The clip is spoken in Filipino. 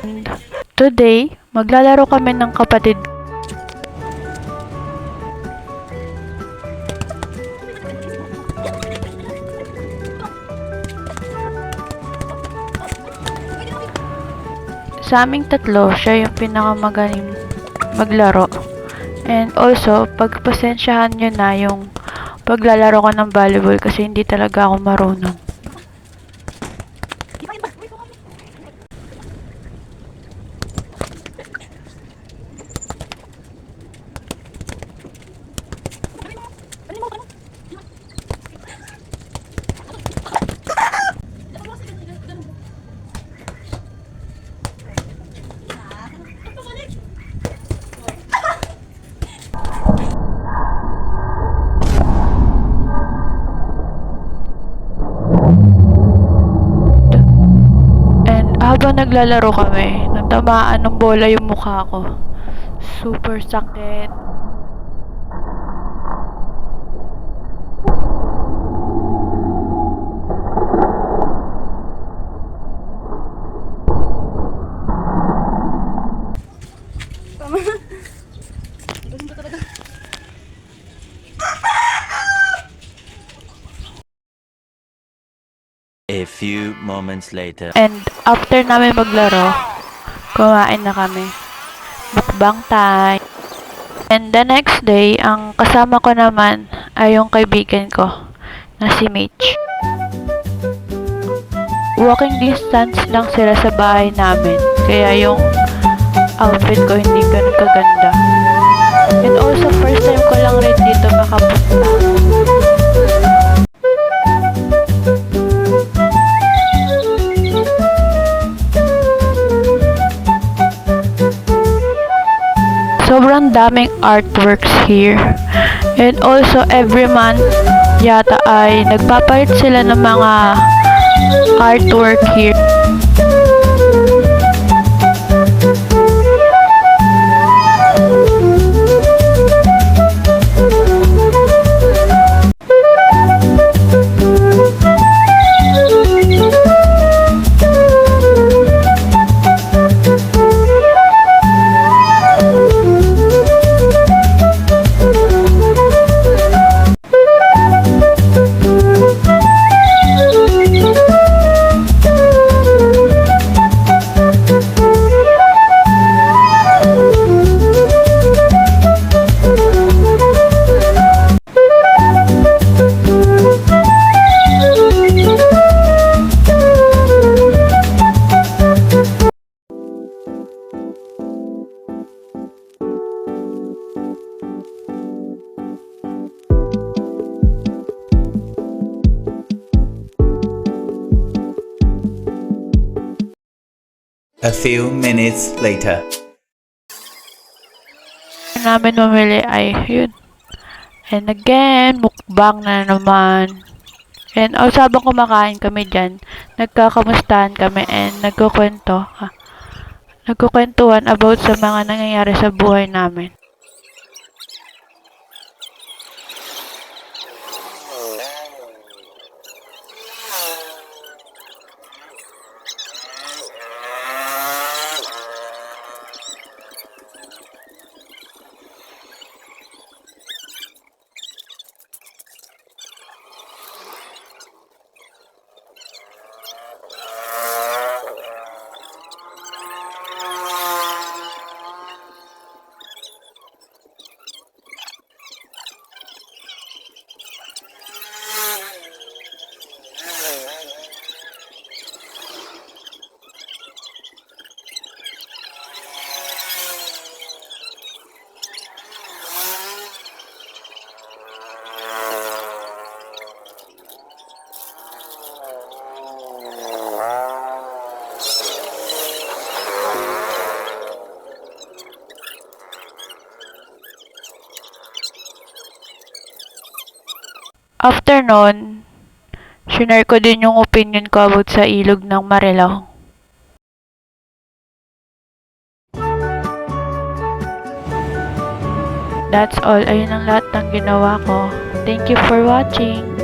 And today, maglalaro kami ng kapatid. Sa aming tatlo, siya yung pinakamagaling maglaro. And also, pagpasensyahan nyo na yung paglalaro ko ng volleyball kasi hindi talaga ako marunong. Habang naglalaro kami, natamaan ng bola yung mukha ko. Super sakit. A few moments later. And after namin maglaro, kumain na kami. Mukbang time. And the next day, ang kasama ko naman ay yung kaibigan ko na si Mitch. Walking distance lang sila sa bahay namin. Kaya yung outfit ko hindi ganun kaganda. And also, first time ko lang rin dito makapunta. Sobrang daming artworks here. And also every month yata ay nagpapalit sila ng mga artwork here. A few minutes later. Namin mamili ay yun. And again, mukbang na naman. And also habang kumakain kami dyan, nagkakamustahan kami and nagkukwentuhan about sa mga nangyayari sa buhay namin. After nun, shinare ko din yung opinion ko about sa ilog ng Marilao. That's all. Ayun ang lahat ng ginawa ko. Thank you for watching.